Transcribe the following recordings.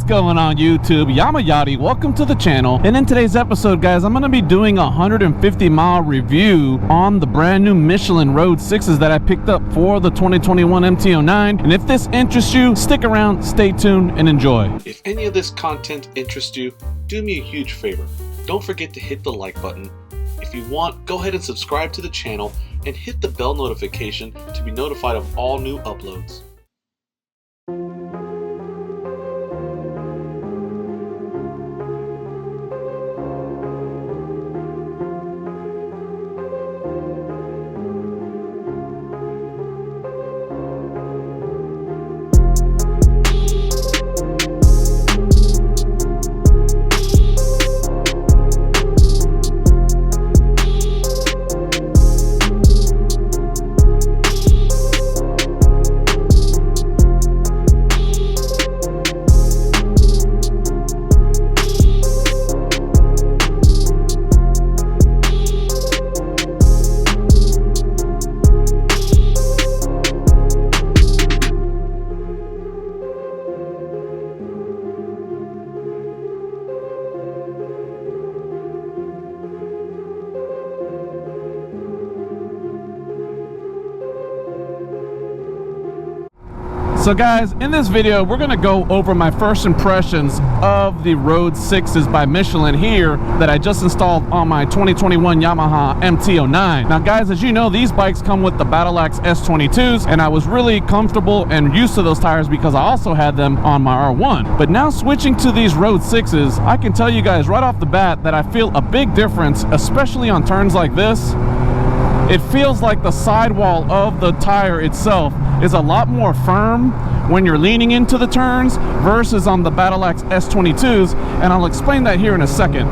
What's going on YouTube? Yamaha, welcome to the channel. And in today's episode, guys, I'm going to be doing a 150-mile review on the brand new Michelin Road 6s that I picked up for the 2021 MT09. And if this interests you, stick around, stay tuned, and enjoy. If any of this content interests you, do me a huge favor. Don't forget to hit the like button. If you want, go ahead and subscribe to the channel and hit the bell notification to be notified of all new uploads. So guys, in this video, we're gonna go over my first impressions of the Road 6s by Michelin here that I just installed on my 2021 Yamaha MT09. Now guys, as you know, these bikes come with the Battle Axe S22s, and I was really comfortable and used to those tires because I also had them on my R1. But now switching to these Road 6s, I can tell you guys right off the bat that I feel a big difference, especially on turns like this. It feels like the sidewall of the tire itself is a lot more firm when you're leaning into the turns versus on the Battle Axe S22s, and I'll explain that here in a second.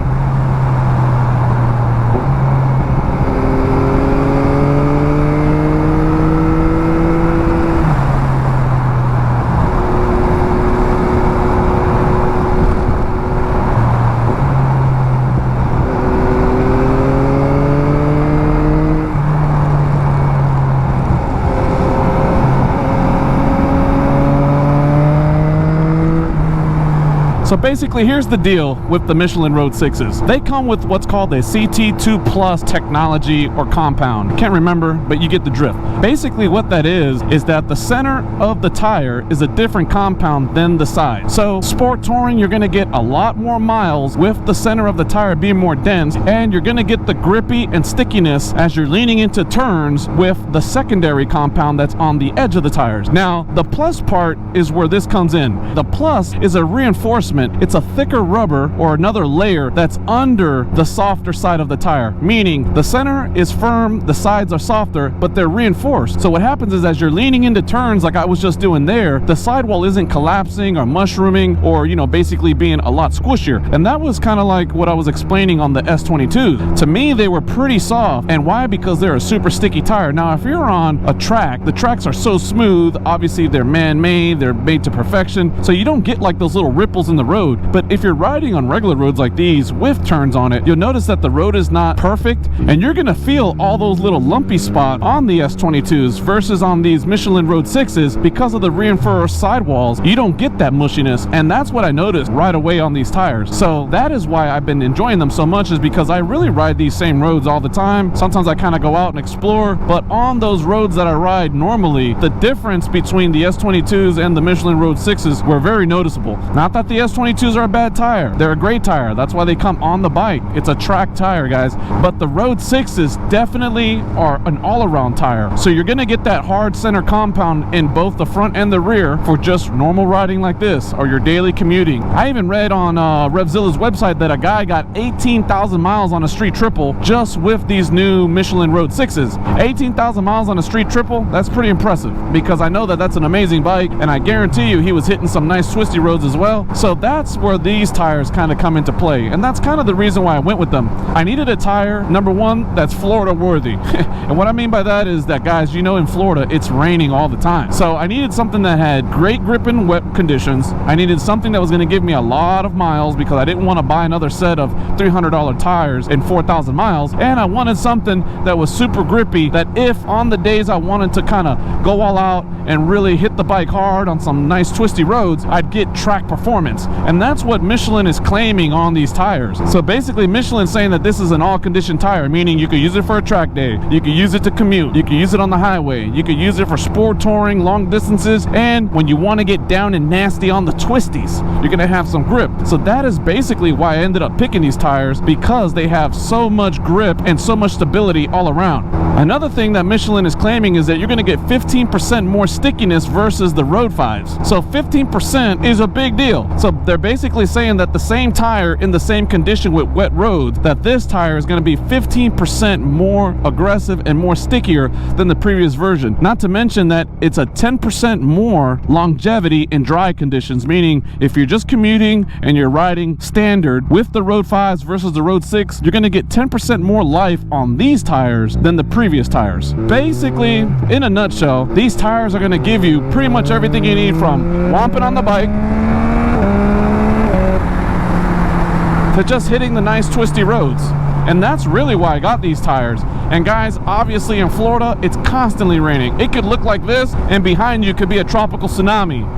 So basically, here's the deal with the Michelin Road 6s. They come with what's called a CT2 Plus technology or compound. Can't remember, but you get the drift. Basically what that is that the center of the tire is a different compound than the side. So sport touring, you're gonna get a lot more miles with the center of the tire being more dense, and you're gonna get the grippy and stickiness as you're leaning into turns with the secondary compound that's on the edge of the tires. Now, the plus part is where this comes in. The plus is a reinforcement. It's a thicker rubber or another layer that's under the softer side of the tire, meaning the center is firm, the sides are softer, but they're reinforced. So what happens is as you're leaning into turns like I was just doing there, the sidewall isn't collapsing or mushrooming or, you know, basically being a lot squishier. And that was kind of like what I was explaining on the S22s. To me, they were pretty soft. And why? Because they're a super sticky tire. Now, if you're on a track, the tracks are so smooth, obviously they're man-made, they're made to perfection, so you don't get like those little ripples in the road. But if you're riding on regular roads like these with turns on it, you'll notice that the road is not perfect, and you're gonna feel all those little lumpy spots on the S22s versus on these Michelin Road 6s. Because of the reinforced sidewalls, you don't get that mushiness, and that's what I noticed right away on these tires. So that is why I've been enjoying them so much, is because I really ride these same roads all the time. Sometimes I kind of go out and explore, but on those roads that I ride normally, the difference between the S22s and the Michelin Road 6s were very noticeable. Not that the S22s are a bad tire. They're a great tire. That's why they come on the bike. It's a track tire, guys. But the Road 6s definitely are an all-around tire. So you're gonna get that hard center compound in both the front and the rear for just normal riding like this or your daily commuting. I even read on Revzilla's website that a guy got 18,000 miles on a street triple just with these new Michelin Road 6s. 18,000 miles on a street triple, that's pretty impressive, because I know that that's an amazing bike, and I guarantee you he was hitting some nice twisty roads as well. So that's where these tires kind of come into play, and that's kind of the reason why I went with them. I needed a tire, number one, that's Florida worthy. And what I mean by that is that, guys, you know, in Florida it's raining all the time, so I needed something that had great grip in wet conditions. I needed something that was going to give me a lot of miles, because I didn't want to buy another set of $300 tires in 4,000 miles, and I wanted something that was super grippy, that if on the days I wanted to kind of go all out and really hit the bike hard on some nice twisty roads, I'd get track performance. and that's what Michelin is claiming on these tires. So basically Michelin's saying that this is an all-condition tire, meaning you could use it for a track day, you could use it to commute, you could use it on the highway, you could use it for sport touring, long distances, and when you want to get down and nasty on the twisties, you're gonna have some grip. So that is basically why I ended up picking these tires, because they have so much grip and so much stability all around. Another thing that Michelin is claiming is that you're gonna get 15% more stickiness versus the Road 5s. So 15% is a big deal. So they're basically saying that the same tire in the same condition with wet roads, that this tire is gonna be 15% more aggressive and more stickier than the previous version. Not to mention that it's a 10% more longevity in dry conditions, meaning if you're just commuting and you're riding standard with the Road 5s versus the Road 6, you're gonna get 10% more life on these tires than the previous tires. Basically, in a nutshell, these tires are gonna give you pretty much everything you need, from womping on the bike to just hitting the nice twisty roads. And that's really why I got these tires. And guys, obviously in Florida, it's constantly raining. It could look like this, and behind you could be a tropical tsunami.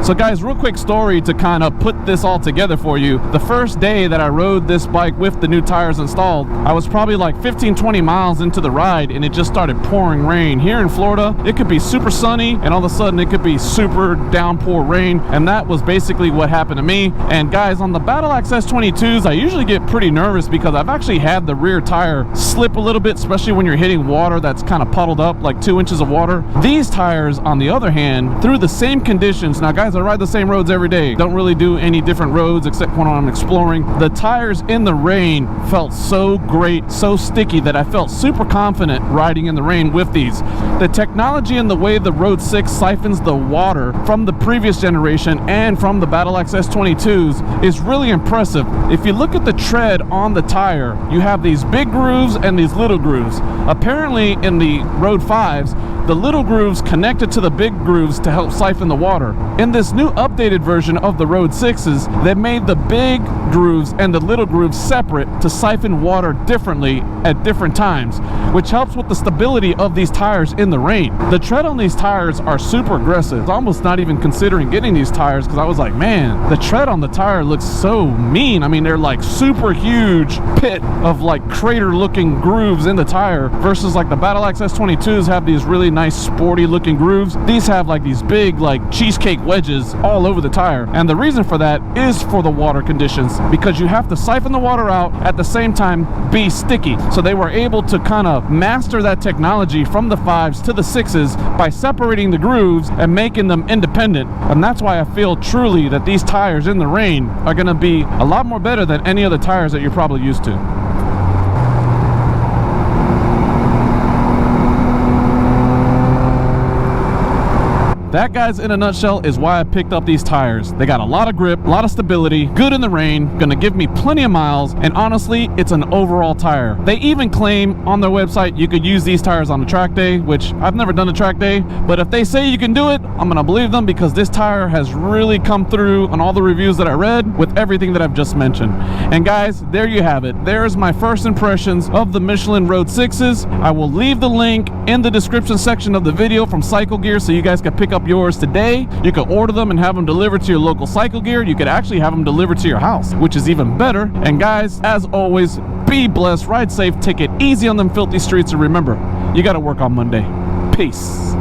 So guys, real quick story to kind of put this all together for you. The first day that I rode this bike with the new tires installed, I was probably like 15-20 miles into the ride and it just started pouring rain. Here in Florida, it could be super sunny and all of a sudden it could be super downpour rain, and that was basically what happened to me. And guys, on the Battle Axe S22s, I usually get pretty nervous because I've actually had the rear tire slip a little bit, especially when you're hitting water that's kind of puddled up, like 2 inches of water. These tires, on the other hand, through the same conditions, now guys, I ride the same roads every day, don't really do any different roads except when I'm exploring. The tires in the rain felt so great, so sticky, that I felt super confident riding in the rain with these. The technology and the way the Road 6 siphons the water from the previous generation and from the Battle Axe S22s is really impressive. If you look at the tread on the tire, you have these big grooves and these little grooves. Apparently in the Road 5s, the little grooves connected to the big grooves to help siphon the water. In this new updated version of the Road 6s, they made the big grooves and the little grooves separate to siphon water differently at different times, which helps with the stability of these tires in the rain. The tread on these tires are super aggressive. I'm almost not even considering getting these tires because I was like, man, the tread on the tire looks so mean. I mean, they're like super huge pit of like crater looking grooves in the tire, versus like the Battle Axe S22s have these really nice sporty looking grooves. These have like these big like cheesecake wedges all over the tire, and the reason for that is for the water conditions, because you have to siphon the water out at the same time be sticky. So they were able to kind of master that technology from the 5s to the 6s by separating the grooves and making them independent. And that's why I feel truly that these tires in the rain are going to be a lot more better than any other tires that you're probably used to. That, guys, in a nutshell, is why I picked up these tires. They got a lot of grip, a lot of stability, good in the rain, gonna give me plenty of miles, and honestly, it's an overall tire. They even claim on their website you could use these tires on a track day, which I've never done a track day, but if they say you can do it, I'm gonna believe them, because this tire has really come through on all the reviews that I read with everything that I've just mentioned. And guys, there you have it. There's my first impressions of the Michelin Road 6s. I will leave the link in the description section of the video from Cycle Gear so you guys can pick up yours today. You can order them and have them delivered to your local Cycle Gear. You could actually have them delivered to your house, which is even better. And guys, as always, be blessed, ride safe, take it easy on them filthy streets, and remember, you got to work on Monday. Peace.